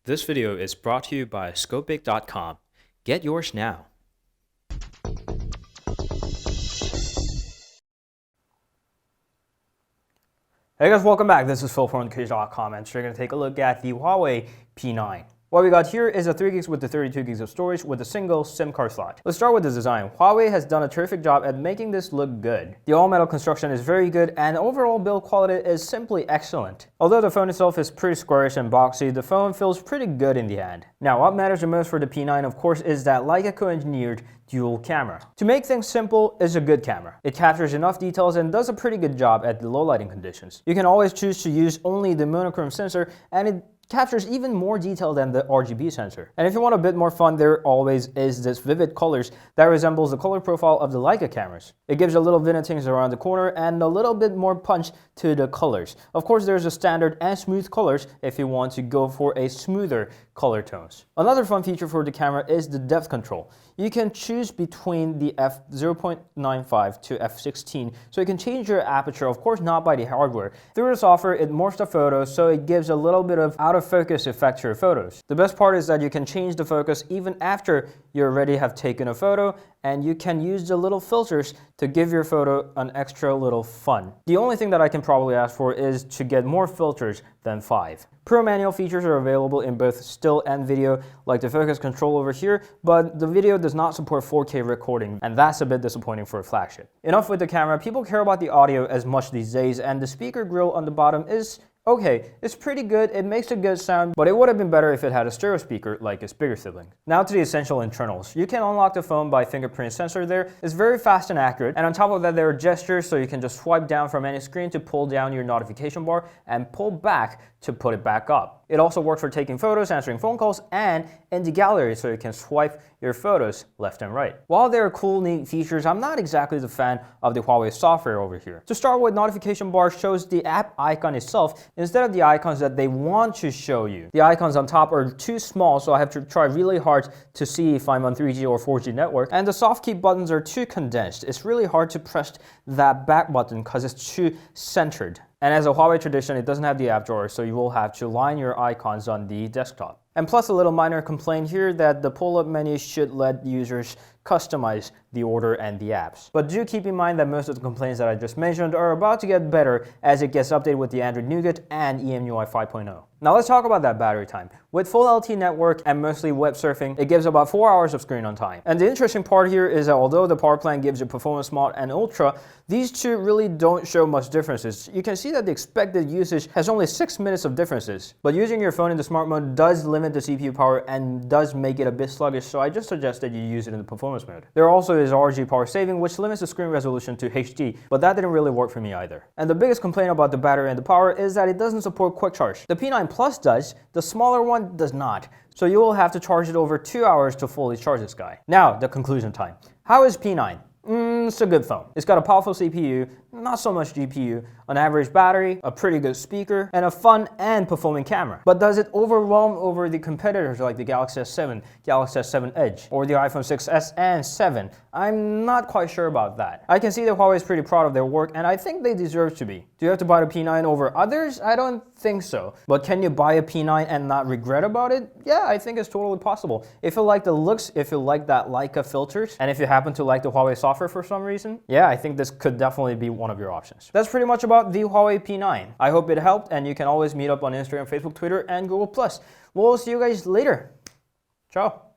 This video is brought to you by Scopic.com. Get yours now. Hey guys, welcome back. This is Phil from Untitled.com, and today we're going to take a look at the Huawei P9. What we got here is a 3 gigs with the 32 gigs of storage with a single SIM card slot. Let's start with the design. Huawei has done a terrific job at making this look good. The all-metal construction is very good, and overall build quality is simply excellent. Although the phone itself is pretty squarish and boxy, the phone feels pretty good in the hand. Now, what matters the most for the P9, of course, is that Leica co-engineered dual camera. To make things simple, it's a good camera. It captures enough details and does a pretty good job at the low lighting conditions. You can always choose to use only the monochrome sensor, and it captures even more detail than the RGB sensor. And if you want a bit more fun, there always is this vivid colors that resembles the color profile of the Leica cameras. It gives a little vignetting around the corner and a little bit more punch to the colors. Of course, there's a standard and smooth colors if you want to go for a smoother color tones. Another fun feature for the camera is the depth control. You can choose between the f0.95 to f16, so you can change your aperture, of course not by the hardware. Through the software, it morphs the photos, so it gives a little bit of out of focus effect to your photos. The best part is that you can change the focus even after you already have taken a photo, and you can use the little filters to give your photo an extra little fun. The only thing that I can probably ask for is to get more filters than 5. Pro manual features are available in both still and video, like the focus control over here, but the video does not support 4K recording, and that's a bit disappointing for a flagship. Enough with the camera, people care about the audio as much these days, and the speaker grill on the bottom is okay, it's pretty good, it makes a good sound, but it would have been better if it had a stereo speaker like its bigger sibling. Now to the essential internals. You can unlock the phone by Fingerprint Sensor there. It's very fast and accurate, and on top of that there are gestures, so you can just swipe down from any screen to pull down your notification bar and pull back to put it back up. It also works for taking photos, answering phone calls, and in the gallery, so you can swipe your photos left and right. While there are cool, neat features, I'm not exactly the fan of the Huawei software over here. To start with, notification bar shows the app icon itself instead of the icons that they want to show you. The icons on top are too small, so I have to try really hard to see if I'm on 3G or 4G network, and the soft key buttons are too condensed. It's really hard to press that back button because it's too centered. And as a Huawei tradition, it doesn't have the app drawer, so you will have to line your icons on the desktop. And plus a little minor complaint here that the pull-up menu should let users customize the order and the apps. But do keep in mind that most of the complaints that I just mentioned are about to get better as it gets updated with the Android Nougat and EMUI 5.0. Now let's talk about that battery time. With full LTE network and mostly web surfing, it gives about 4 hours of screen on time. And the interesting part here is that although the power plan gives you performance mode and ultra, these two really don't show much differences. You can see that the expected usage has only 6 minutes of differences. But using your phone in the smart mode does limit the CPU power and does make it a bit sluggish, so I just suggest that you use it in the performance mode. There also is RGB power saving, which limits the screen resolution to HD, but that didn't really work for me either. And the biggest complaint about the battery and the power is that it doesn't support quick charge. The P9 Plus does, the smaller one does not. So you will have to charge it over 2 hours to fully charge this guy. Now, the conclusion time. How is P9? It's a good phone. It's got a powerful CPU, not so much GPU, an average battery, a pretty good speaker, and a fun and performing camera. But does it overwhelm over the competitors like the Galaxy S7, Galaxy S7 Edge, or the iPhone 6s and 7? I'm not quite sure about that. I can see that Huawei is pretty proud of their work, and I think they deserve to be. Do you have to buy the P9 over others? I don't think so. But can you buy a P9 and not regret about it? Yeah, I think it's totally possible. If you like the looks, if you like that Leica filters, and if you happen to like the Huawei software for some reason, yeah, I think this could definitely be one of your options. That's pretty much about the Huawei P9. I hope it helped, and you can always meet up on Instagram, Facebook, Twitter, and Google+. We'll see you guys later. Ciao.